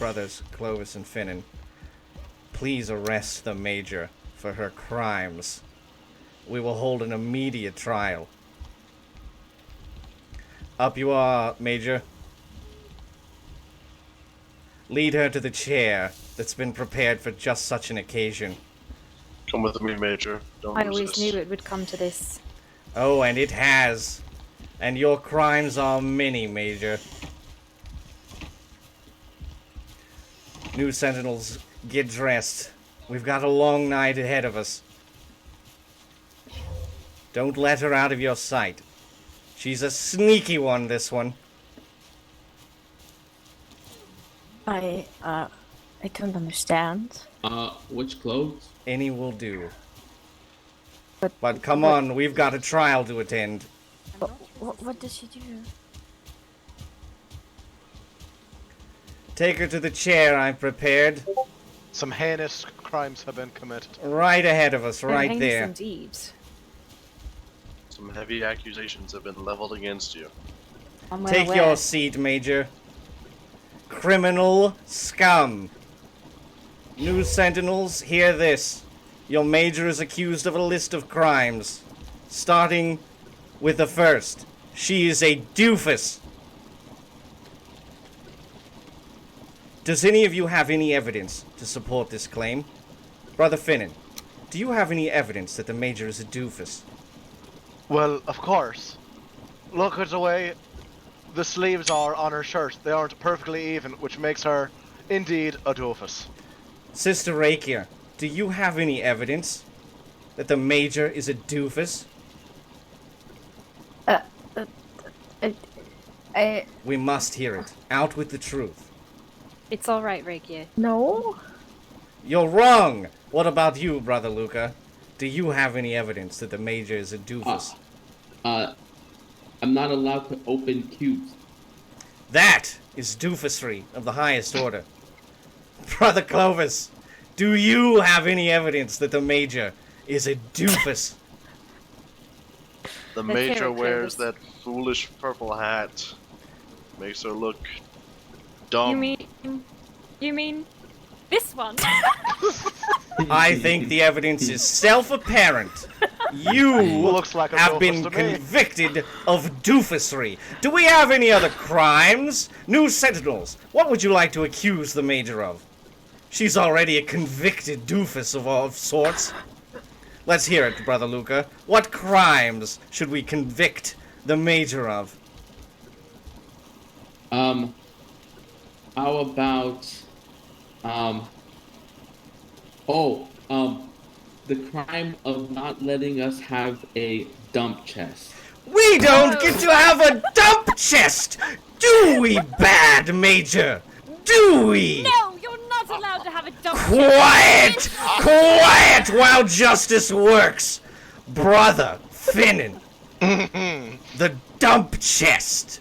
brothers Clovis and Finnan, please arrest the Major for her crimes. We will hold an immediate trial. Up you are, Major. Lead her to the chair that's been prepared for just such an occasion. Come with me, Major. Don't I resist. always knew it would come to this. Oh, and it has. And your crimes are many, Major. New Sentinels, get dressed. We've got a long night ahead of us. Don't let her out of your sight. She's a sneaky one, this one. I don't understand. Which clothes? Any will do. But Come on, we've got a trial to attend. What does she do? Take her to the chair I've prepared. Some heinous crimes have been committed. Right ahead of us, right Heinous there. Indeed. Some heavy accusations have been leveled against you. I'm well Take aware. your seat, Major. Criminal scum. New Sentinels, hear this. Your Major is accused of a list of crimes. Starting with the first. She is a doofus. Does any of you have any evidence to support this claim? Brother Finnan, do you have any evidence that the Major is a doofus? Well, of course. Look at the way the sleeves are on her shirt. They aren't perfectly even, which makes her indeed a doofus. Sister Rakia, do you have any evidence that the Major is a doofus? We must hear it. Out with the truth. It's all right, Rakia. No? You're wrong! What about you, Brother Luca? Do you have any evidence that the Major is a doofus? I'm not allowed to open cubes. That is doofusry of the highest order. Brother Clovis, do you have any evidence that the Major is a doofus? The Let's hear Major it, wears Clovis. that foolish purple hat. Makes her look dumb. You mean this one? I think the evidence is self-apparent. You Looks like a have doofus been to me. convicted of doofusry. Do we have any other crimes? New Sentinels, what would you like to accuse the Major of? She's already a convicted doofus of all sorts. Let's hear it, Brother Luca. What crimes should we convict the Major of? How about, the crime of not letting us have a dump chest. We don't get to have a dump chest! Do we, bad Major? Do we? No, you're not allowed to have a dump. Quiet! Quiet while justice works! Brother Finnan. The dump chest.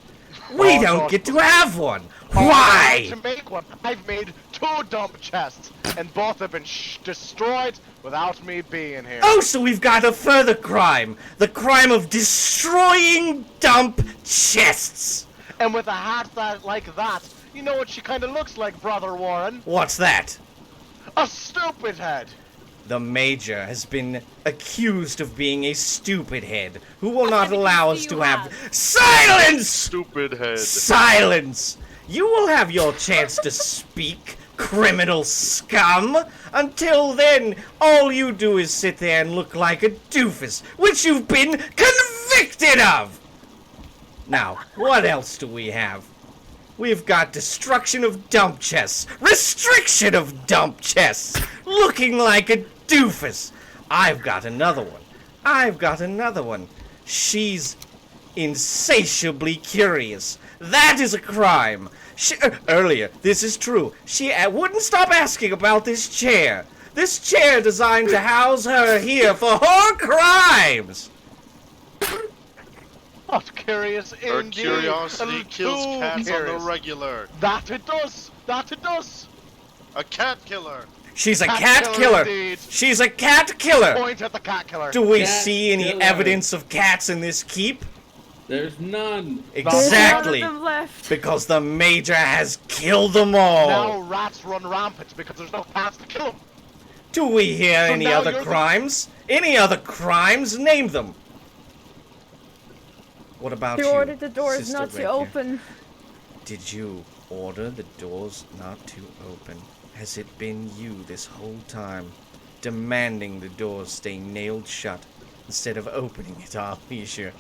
We don't get to have one. Why? To make one, I've made 2 dump chests, and both have been destroyed without me being here. Oh, so we've got a further crime. The crime of destroying dump chests. And with a hat like that, you know what she kind of looks like, Brother Warren? What's that? A stupid head. The Major has been accused of being a stupid head who will not allow us to have... Silence! Stupid head. Silence! You will have your chance to speak, criminal scum! Until then, all you do is sit there and look like a doofus, which you've been convicted of! Now, what else do we have? We've got destruction of dump chests, restriction of dump chests, looking like a doofus. I've got another one. She's insatiably curious. That is a crime. Earlier, this is true. She wouldn't stop asking about this chair. This chair designed to house her here for her crimes. Not curious Her indeed. curiosity kills Too cats on curious. the regular. That it does. That it does. A cat killer. She's a Cat cat killer killer. indeed. She's a cat killer. Point at the cat killer. Do we Cat see any killer. evidence of cats in this keep? There's none. Exactly. There's none of them left. Because the Major has killed them all. Now rats run rampant because there's no paths to kill them. Do we hear So any now other you're the- crimes? Any other crimes? Name them. What about you? You ordered the doors Sister not to Rapier? open. Did you order the doors not to open? Has it been you this whole time, demanding the doors stay nailed shut instead of opening at our leisure?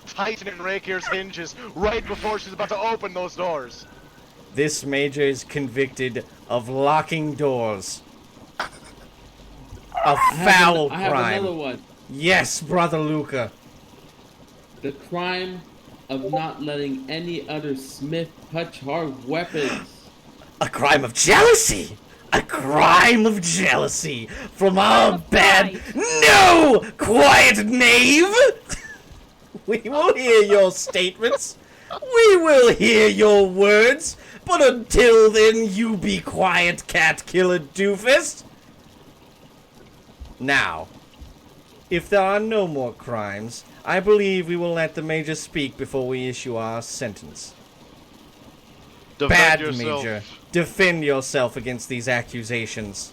Tightening Rakier's hinges right before she's about to open those doors. This Major is convicted of locking doors. A foul I have crime. another one. Yes, Brother Luca. The crime of not letting any other smith touch our weapons. A crime of jealousy! A crime of jealousy from our of bad. pride. No! Quiet, knave! We will hear your statements. We will hear your words. But until then, you be quiet, cat killer doofus. Now, if there are no more crimes, I believe we will let the Major speak before we issue our sentence. Defend Bad yourself. Major, defend yourself against these accusations.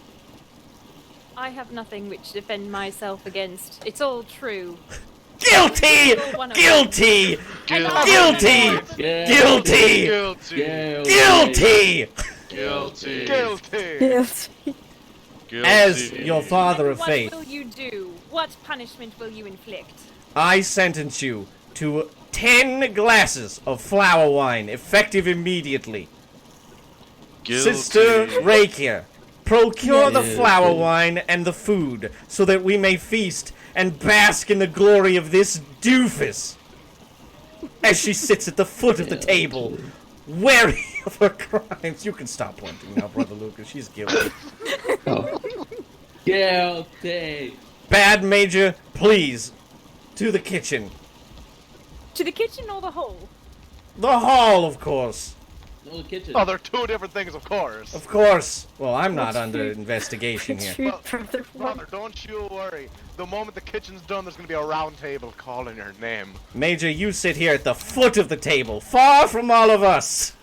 I have nothing which to defend myself against. It's all true. Guilty! One of Guilty! Guilty. Guilty! Guilty. Guilty! Guilty. Guilty. Yes. Guilty. As your father of What faith, will you do? What punishment will you inflict? I sentence you to 10 glasses of flower wine, effective immediately. Guilty. Sister Rakia, procure the Yes. flower wine and the food, so that we may feast and bask in the glory of this doofus. As she sits at the foot of the table, wary of her crimes. You can stop pointing now, Brother Lucas. She's guilty. Oh. Guilty. Bad Major, please, to the kitchen. To the kitchen or the hole? The hall, of course. No, the kitchen. Oh, they're two different things, of course. Of course. Well, I'm not under investigation here. True, brother. Brother, don't you worry. The moment the kitchen's done, there's gonna be a round table calling your name. Major, you sit here at the foot of the table, far from all of us,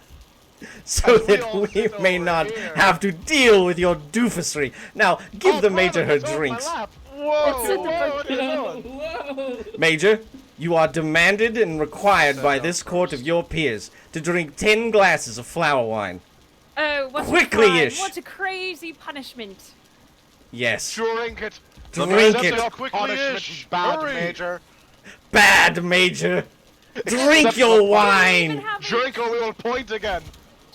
so And we that all we sit may over not here. have to deal with your doofusry. Now, give Oh, the Major her brother, it's over my drinks. lap. Whoa, It's in the whoa, what are you Whoa, doing? whoa. Major, you are demanded and required by down this court of your peers to drink 10 glasses of flower wine. Oh, what Quickly-ish. a crime. What a crazy punishment. Yes. Drink it. Drink That's it. a Punishment, quickly-ish. bad Hurry. Major. Bad Major. Drink your Even wine. have Drink or we will point again.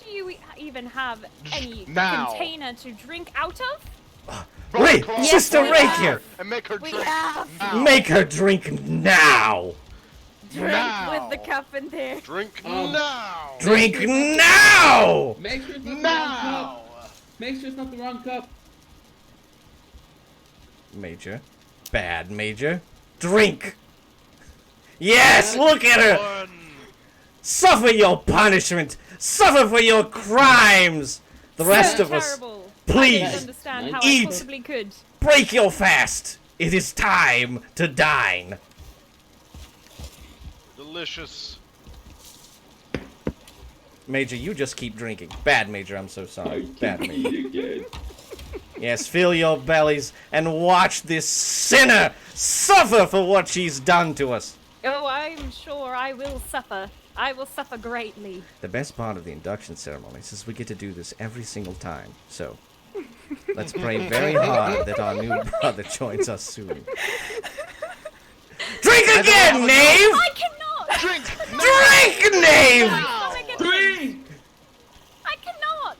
Do you even have any Now. container to drink out of? Wait, Brother, Sister we Rakia. have. And make her We drink. have. Now. Make her drink now. Drink Now. with the cup in there. Drink Um, now. Drink now. Make sure it's not the wrong Now. cup. Make sure it's not the wrong cup. Major. Bad Major. Drink. Yes, look at her. One. Suffer your punishment. Suffer for your crimes. The rest So of us, terrible. please, I don't understand how eat. I possibly could. break your fast. It is time to dine. Delicious. Major, you just keep drinking. Bad Major, I'm so sorry. Bad Major. Again. Yes, fill your bellies and watch this sinner suffer for what she's done to us. Oh, I'm sure I will suffer. I will suffer greatly. The best part of the induction ceremonies is we get to do this every single time. So, let's pray very hard that our new brother joins us soon. Drink again, knave! I cannot! Drink. Drink, knave! Drink! I cannot!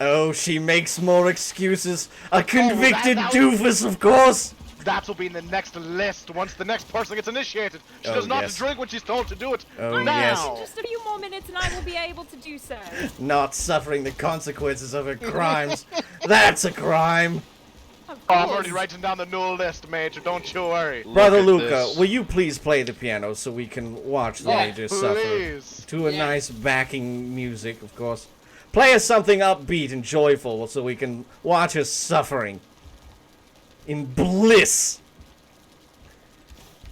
Oh, she makes more excuses. A convicted that- doofus, of course. That will be in the next list once the next person gets initiated. She Oh, does not yes. drink when she's told to do it. Oh, now. yes. Just a few more minutes and I will be able to do so. Not suffering the consequences of her crimes. That's a crime. Of Oh, I'm course. already writing down the new list, Major. Don't you worry. Brother at Luca, this. will you please play the piano so we can watch the Yeah, Major suffer? Please. To a Yeah. nice backing music, of course. Play us something upbeat and joyful so we can watch us suffering. In bliss.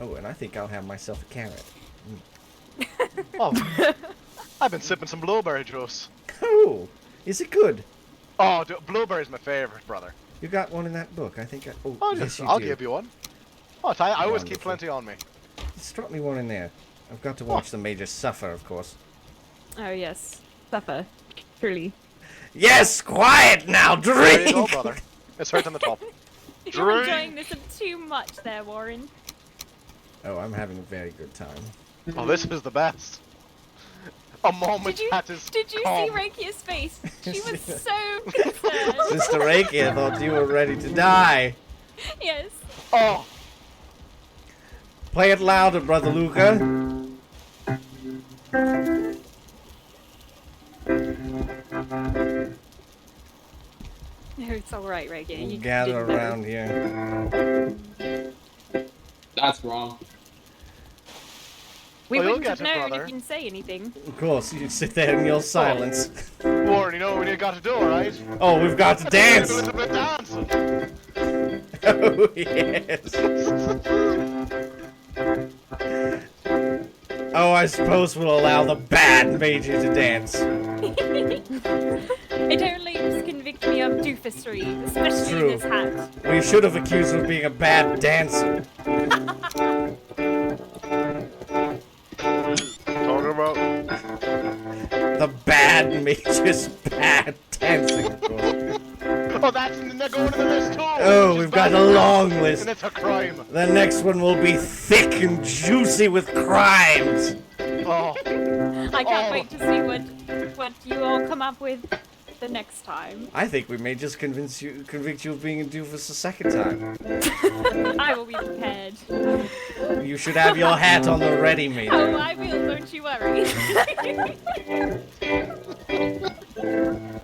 Oh, and I think I'll have myself a carrot. Oh, I've been sipping some blueberry juice. Oh, is it good? Oh, blueberry's my favorite, brother. You got one in that book. I think. Oh, Oh, yes, you I'll do. give you one. Oh, I always keep Wonderful. plenty on me. Just drop me one in there. I've got to watch the Major suffer, of course. Oh yes, suffer. Truly. Yes, quiet now. There you go, Drink. brother. It's right on the top. You're Drink. enjoying this too much, there, Warren. Oh, I'm having a very good time. Oh, this is the best. A moment Did you that is did you calm. see Rakia's face? She was so concerned. Sister Reiki, I thought you were ready to die. Yes. Oh, Play it louder, Brother Luca. No, it's all right, Rakia. We'll You gather didn't know. around here. That's wrong. We Oh, you'll wouldn't have get it, known if brother. you didn't say anything. Of course, you sit there in your silence. Warren, you know what you got to do, alright? Oh, we've got to dance. A little bit dancing. Oh, yes. Oh, I suppose we'll allow the bad Major to dance. It only just convict me of doofusry, especially True. this hat. We should have accused him of being a bad dancer. Talking about The bad Major's bad dancing, of course. Oh, they're going to the list too. Oh, which is we've got bad a enough, long list. And it's a crime. The next one will be thick and juicy with crimes. Oh, I can't Oh. wait to see what you all come up with the next time. I think we may just convict you of being a doofus a second time. I will be prepared. You should have your hat on the ready, Major. Oh, I will, don't you worry.